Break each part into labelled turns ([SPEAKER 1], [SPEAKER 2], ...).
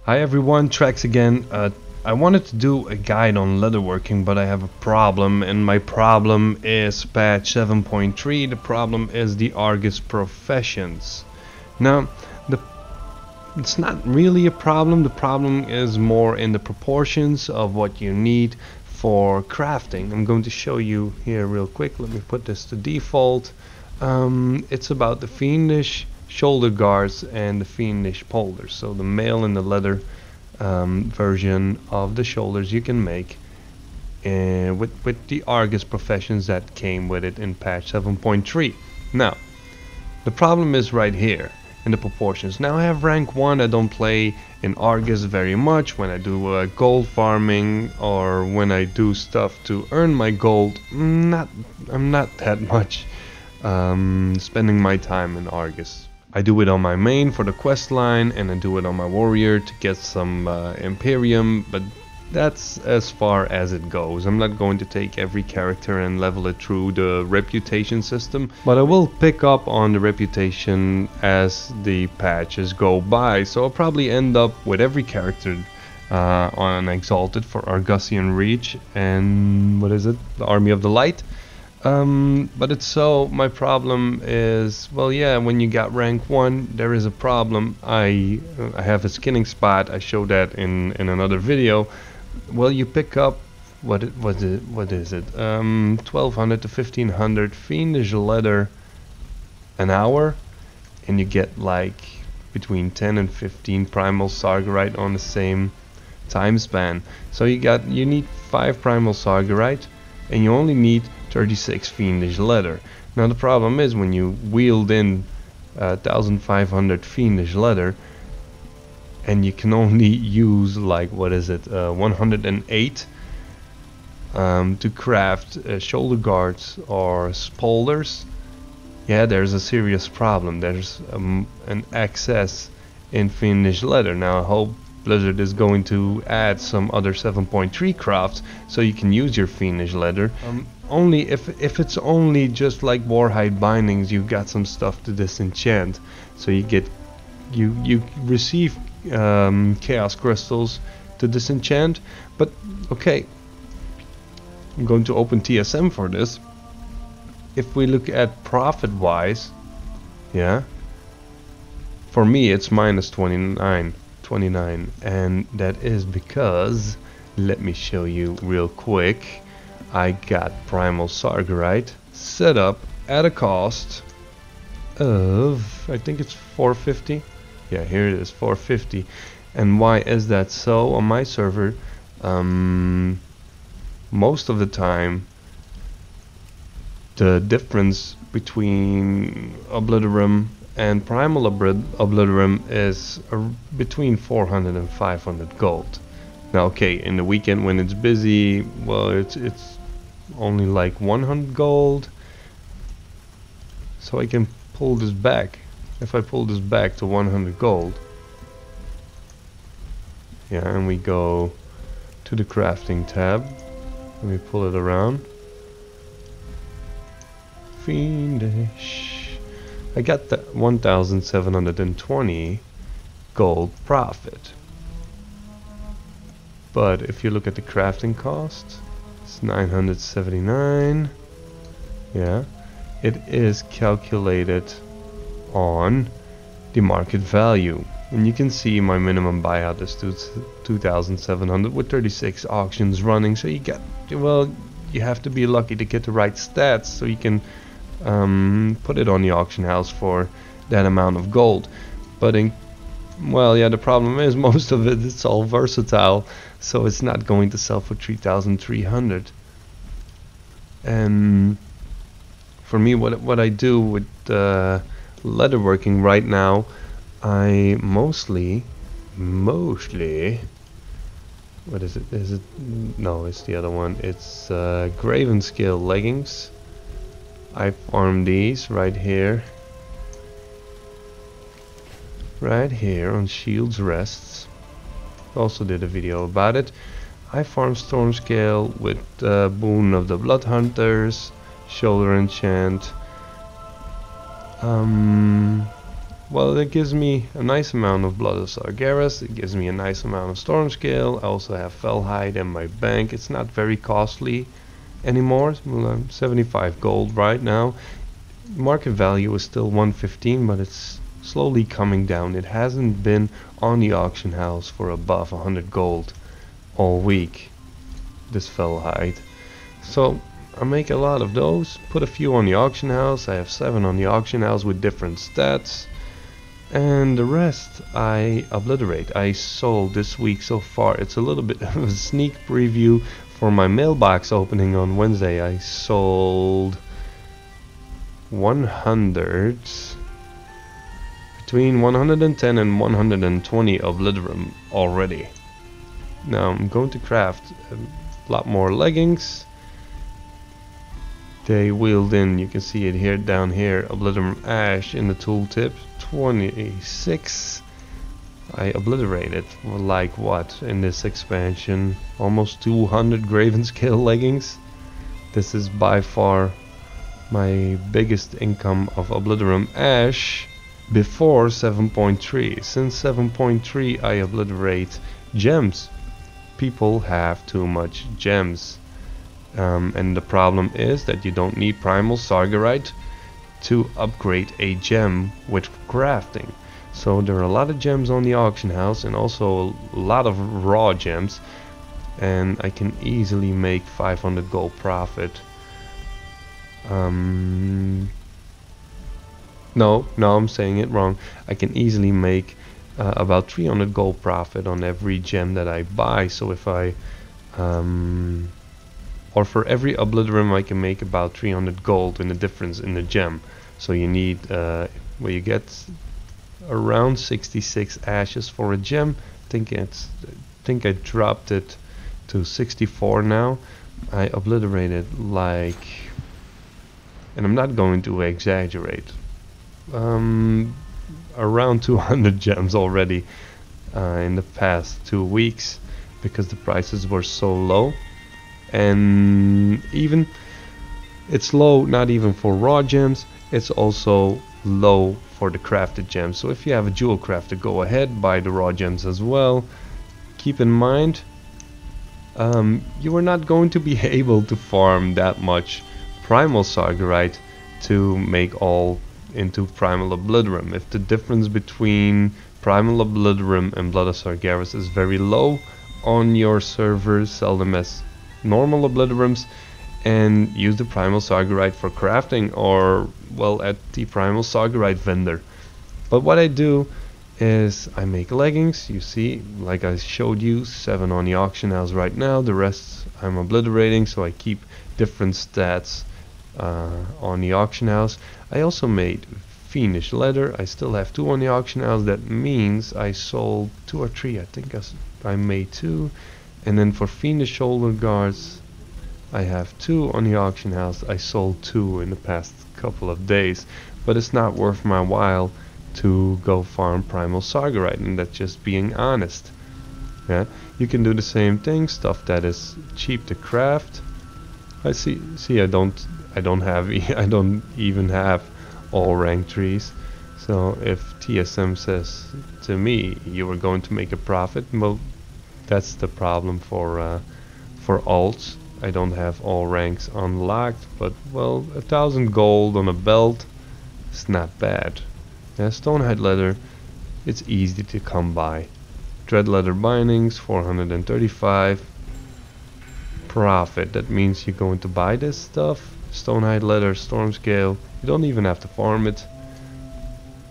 [SPEAKER 1] Hi everyone, Trax again. I wanted to do a guide on leatherworking, but I have a problem, and my problem is patch 7.3. The problem is the Argus professions. Now, it's not really a problem. The problem is more in the proportions of what you need for crafting. I'm going to show you here real quick. Let me put this to default. It's about the Fiendish shoulder guards and the Fiendish polders. So the mail and the leather version of the shoulders you can make with the Argus professions that came with it in patch 7.3. Now, the problem is right here in the proportions. Now I have rank 1. I don't play in Argus very much. When I do gold farming or when I do stuff to earn my gold, I'm not that much spending my time in Argus. I do it on my main for the quest line, and I do it on my warrior to get some Imperium, but that's as far as it goes. I'm not going to take every character and level it through the reputation system, but I will pick up on the reputation as the patches go by. So I'll probably end up with every character on Exalted for Argusian Reach and what is it? The Army of the Light. But it's so, my problem is, well, yeah, when you got rank 1 there is a problem. I have a skinning spot. I showed that in another video. Well, you pick up what is it 1200 to 1500 Fiendish leather an hour, and you get like between 10 and 15 primal sargarite on the same time span. So you need 5 primal sargarite and you only need 36 Fiendish leather. Now the problem is when you wield in 1500 Fiendish leather and you can only use like 108 to craft shoulder guards or spolders. Yeah, there's a serious problem. There's an excess in Fiendish leather. Now I hope Blizzard is going to add some other 7.3 crafts so you can use your Fiendish leather. Only if it's only just like Warhide bindings, you got some stuff to disenchant. So you receive chaos crystals to disenchant. But okay, I'm going to open TSM for this. If we look at profit wise, yeah, for me it's minus 29, and that is because, let me show you real quick, I got primal sargarite set up at a cost of, I think it's 450. Yeah, here it is, 450. And why is that so? On my server, most of the time the difference between Obliterum and primal Obliterum is between 400 and 500 gold. Now okay, in the weekend when it's busy, well, it's only like 100 gold. So I can pull this back. If I pull this back to 100 gold, yeah, and we go to the crafting tab and we pull it around, Fiendish, I got the 1720 gold profit. But if you look at the crafting cost, it's 979. Yeah, it is calculated on the market value, and you can see my minimum buyout is 2,700 with 36 auctions running. So you get, well, you have to be lucky to get the right stats so you can put it on the auction house for that amount of gold. But well, yeah, the problem is most of it's all versatile, so it's not going to sell for 3,300. And for me, what I do with leatherworking right now, I mostly, what is it? Is it? No, it's the other one. It's Graven Scale Leggings. I farm these right here on Shields Rests. Also did a video about it. I farm Storm Scale with Boon of the Blood Hunters, Shoulder Enchant, well, it gives me a nice amount of Blood of Sargeras, it gives me a nice amount of Storm Scale. I also have Fellhide in my bank. It's not very costly anymore. 75 gold right now. Market value is still 115, but it's slowly coming down. It hasn't been on the auction house for above 100 gold all week, this Fellhide. So I make a lot of those, put a few on the auction house. I have 7 on the auction house with different stats, and the rest I obliterate. I sold this week so far. It's a little bit of a sneak preview for my mailbox opening on Wednesday. I sold 100, between 110 and 120 Obliterum already. Now I'm going to craft a lot more leggings. They wheeled in, you can see it here, down here, Obliterum Ash in the tooltip, 26. I obliterated, like what, in this expansion? Almost 200 Graven Scale leggings. This is by far my biggest income of Obliterum Ash before 7.3. Since 7.3 I obliterate gems. People have too much gems. And the problem is that you don't need Primal Sargerite to upgrade a gem with crafting. So there are a lot of gems on the auction house and also a lot of raw gems, and I can easily make 500 gold profit. No, I'm saying it wrong. I can easily make about 300 gold profit on every gem that I buy. So if I or for every Obliterum I can make about 300 gold in the difference in the gem. So you need, well, you get around 66 ashes for a gem. I think I dropped it to 64 now. I obliterated like, and I'm not going to exaggerate, around 200 gems already in the past 2 weeks, because the prices were so low. And even it's low not even for raw gems, it's also low for the crafted gems. So if you have a jewel crafter, go ahead, buy the raw gems as well. Keep in mind, you are not going to be able to farm that much Primal Sargerite to make all into Primal Obliterum. If the difference between Primal Obliterum and Blood of Sargeras is very low on your server, sell them as normal Obliterums and use the Primal Sargerite for crafting, or well, at the Primal Sargerite vendor. But what I do is I make leggings. You see, like I showed you, 7 on the auction house right now. The rest I'm obliterating, so I keep different stats on the auction house. I also made Fiendish leather. I still have 2 on the auction house. That means I sold 2 or 3. I think I made 2. And then for Fiendish shoulder guards, I have 2 on the auction house. I sold 2 in the past couple of days, but it's not worth my while to go farm Primal Sargerite, and that's just being honest. Yeah, you can do the same thing, stuff that is cheap to craft. I see I don't even have all rank trees. So if TSM says to me you were going to make a profit, well, that's the problem for alts. I don't have all ranks unlocked, but well, 1,000 gold on a belt is not bad. Yeah, Stonehide leather, it's easy to come by. Dread leather bindings, 435 profit. That means you're going to buy this stuff. Stonehide leather, storm scale, you don't even have to farm it.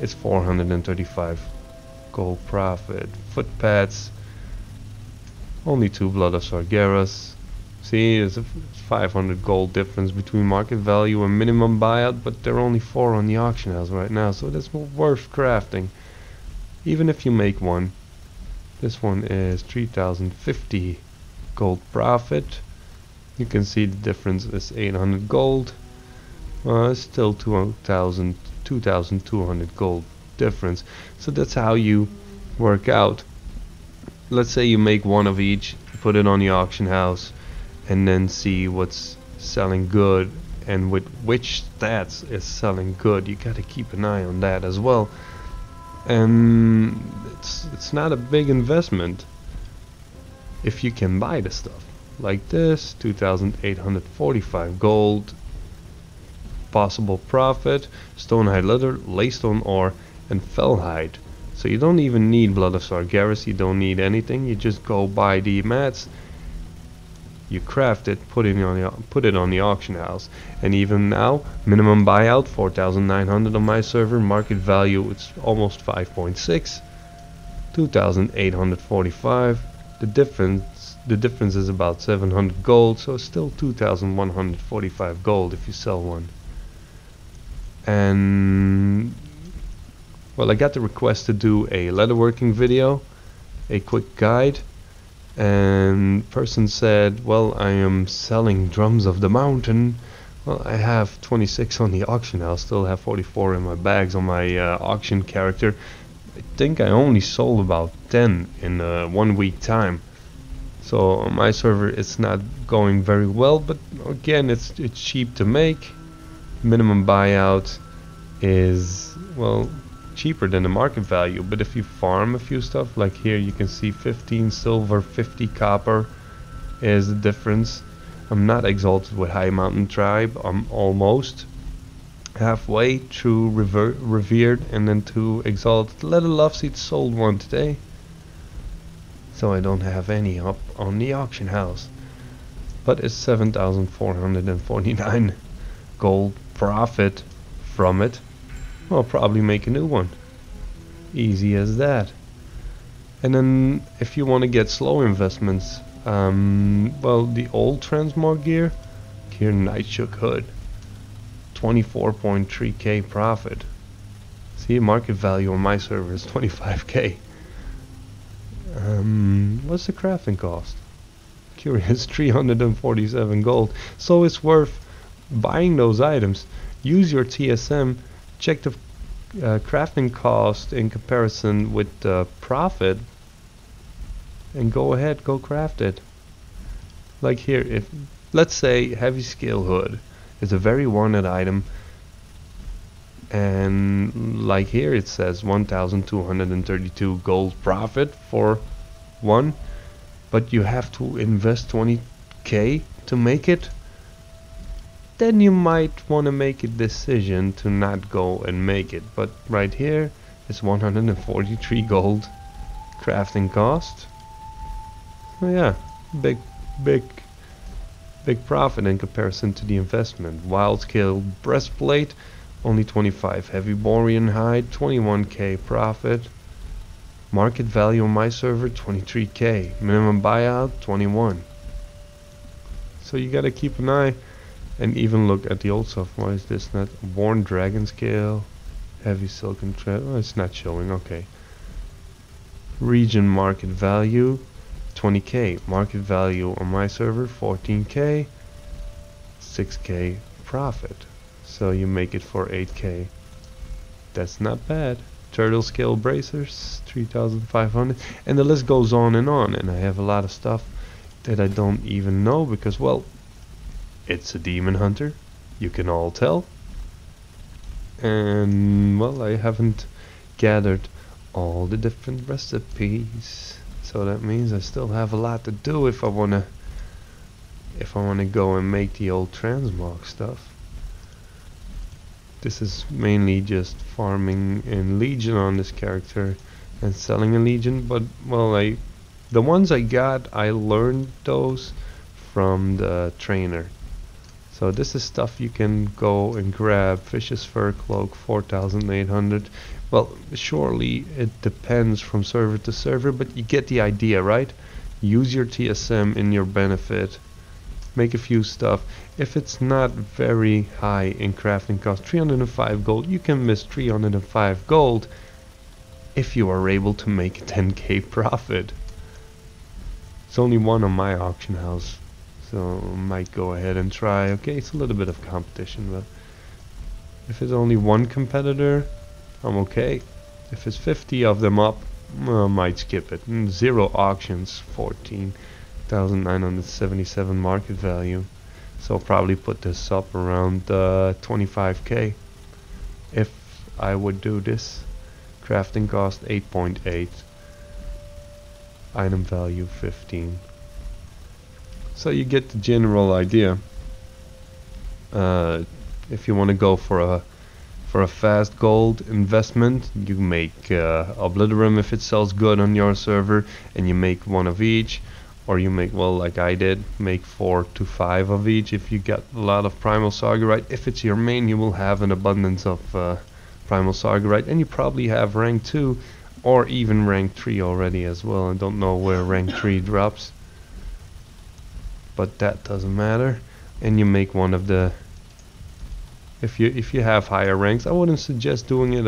[SPEAKER 1] It's 435 gold profit. Foot pads, only 2 Blood of Sargeras. See, there's a 500 gold difference between market value and minimum buyout, but there are only 4 on the auction house right now, so that's worth crafting. Even if you make one. This one is 3050 gold profit. You can see the difference is 800 gold. It's still 2,200 gold difference. So that's how you work out. Let's say you make one of each, put it on the auction house, and then see what's selling good and with which stats is selling good. You gotta keep an eye on that as well. and it's not a big investment if you can buy the stuff. Like this, 2,845 gold, possible profit, stonehide leather, laystone ore, and fellhide. So you don't even need blood of Sargeras, you don't need anything, you just go buy the mats, you craft it, put it on the auction house. And even now, minimum buyout 4,900 on my server, market value it's almost 5.6, 2,845. The difference is about 700 gold, so it's still 2,145 gold if you sell one. And well, I got the request to do a leatherworking video, a quick guide, and person said, well, I am selling drums of the mountain. Well, I have 26 on the auction house, still have 44 in my bags on my auction character. I think I only sold about 10 in 1 week time. So on my server it's not going very well, but again, it's cheap to make. Minimum buyout is, well, cheaper than the market value, but if you farm a few stuff, like here you can see 15 silver, 50 copper is the difference. I'm not exalted with High Mountain Tribe, I'm almost halfway through revered and then to exalted. Leather Loveseed sold one today, so I don't have any up on the auction house, but it's 7,449 gold profit from it. I'll probably make a new one, easy as that. And then if you want to get slow investments, well, the old transmog gear, here Nightshook hood, 24.3k profit. See, market value on my server is 25k. What's the crafting cost? Curious, 347 gold. So it's worth buying those items. Use your TSM, check the crafting cost in comparison with the profit, and go ahead, go craft it. Like here, if let's say heavy scale hood is a very wanted item, and like here it says 1,232 gold profit for one, but you have to invest 20k to make it, then you might want to make a decision to not go and make it. But right here it's 143 gold crafting cost. So yeah, big profit in comparison to the investment. Wild scale breastplate, only 25. Heavy borean hide, 21k profit. Market value on my server 23k. Minimum buyout 21. So you gotta keep an eye and even look at the old stuff. Why is this not worn? Dragon scale, heavy silken thread. Oh, it's not showing. Okay. Region market value 20k. Market value on my server 14k. 6k profit. So you make it for 8k. That's not bad. Turtle scale bracers 3,500, and the list goes on, and I have a lot of stuff that I don't even know because, well, it's a demon hunter, you can all tell, and well, I haven't gathered all the different recipes, so that means I still have a lot to do if I wanna go and make the old transmog stuff. This is mainly just farming in Legion on this character and selling in Legion, but well, the ones I got, I learned those from the trainer. So this is stuff you can go and grab. Fish's fur cloak 4,800. Well, surely it depends from server to server, but you get the idea, right? Use your TSM in your benefit. Make a few stuff. If it's not very high in crafting cost, 305 gold, you can miss 305 gold if you are able to make a 10k profit. It's only one on my auction house, so I might go ahead and try. Okay, it's a little bit of competition, but if it's only one competitor, I'm okay. If it's 50 of them up, I might skip it. 0 auctions, 14,977 market value. So I'll probably put this up around 25k if I would do this Crafting cost 8.8. Item value 15. So you get the general idea. If you want to go for a fast gold investment, you make Obliterum if it sells good on your server, and you make one of each, or you make, well, like I did, make 4 to 5 of each if you get a lot of Primal Sargerite. If it's your main, you will have an abundance of Primal Sargerite, and you probably have rank 2 or even rank 3 already as well. I don't know where rank 3 drops, but that doesn't matter. And you make one of the, if you have higher ranks, I wouldn't suggest doing it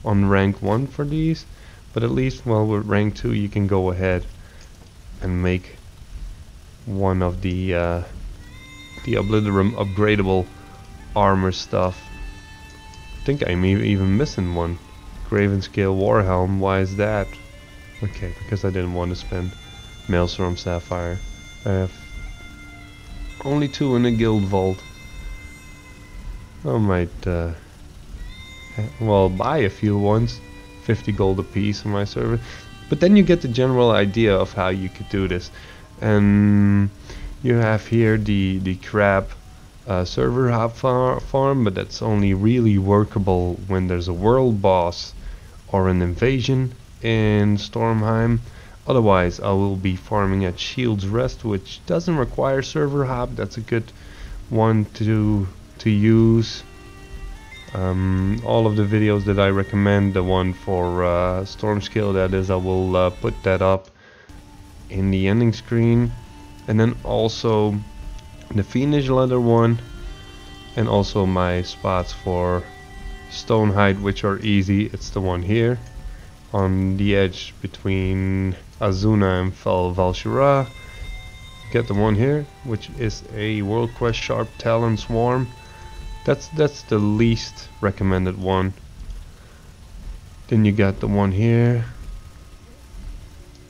[SPEAKER 1] on rank 1 for these, but at least, well, with rank 2 you can go ahead and make one of the Obliterum upgradable armor stuff. I think I'm even missing one. Graven Scale Warhelm, why is that? Okay, because I didn't want to spend Maelstrom Sapphire. I have only 2 in the guild vault. I might well, buy a few ones, 50 gold a piece on my server. But then you get the general idea of how you could do this. And you have here the crab server hub farm, but that's only really workable when there's a world boss or an invasion in Stormheim. Otherwise I will be farming at Shield's Rest, which doesn't require server hub. That's a good one to use. All of the videos that I recommend, the one for Stormscale, that is, I will put that up in the ending screen, and then also the Fiendish leather one, and also my spots for Stonehide, which are easy. It's the one here on the edge between Azuna and Valshura. Get the one here, which is a World Quest Sharp Talon Swarm. That's the least recommended one. Then you got the one here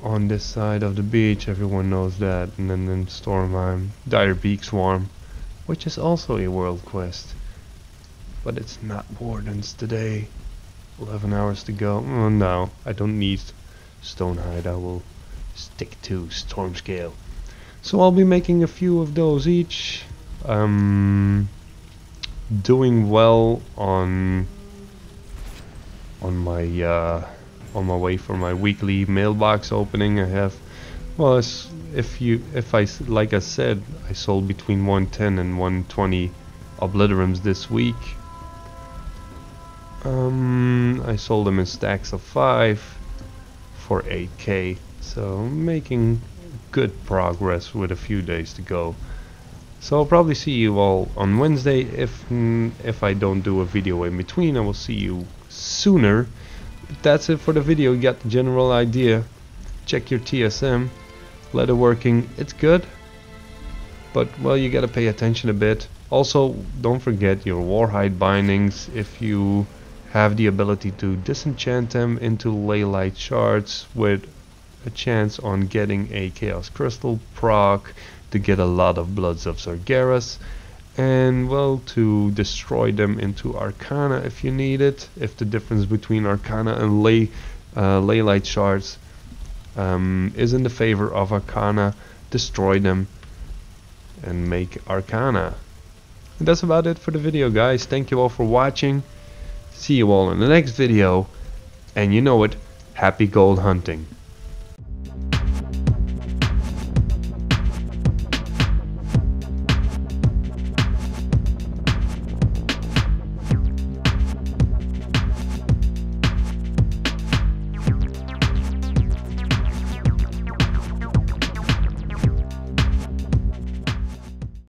[SPEAKER 1] on this side of the beach, everyone knows that. And then in Stormheim, Dire Beak Swarm, which is also a world quest, but it's not Wardens today. 11 hours to go. Oh no, I don't need Stonehide, I will stick to Stormscale. So I'll be making a few of those each. Doing well on my way for my weekly mailbox opening. I have, well, like I said, I sold between 110 and 120 Obliterums this week. I sold them in stacks of 5 for 8k, so making good progress with a few days to go. So I'll probably see you all on Wednesday. If I don't do a video in between, I will see you sooner. But that's it for the video. You got the general idea. Check your TSM. Leatherworking, it's good, but well, you gotta pay attention a bit. Also, don't forget your Warhide bindings. If you have the ability to disenchant them into Leylight shards with a chance on getting a Chaos Crystal proc, to get a lot of Bloods of Sargeras, and well, to destroy them into Arcana if you need it. If the difference between Arcana and Leylight shards is in the favor of Arcana, destroy them and make Arcana. And that's about it for the video, guys. Thank you all for watching. See you all in the next video, and you know it, happy gold hunting.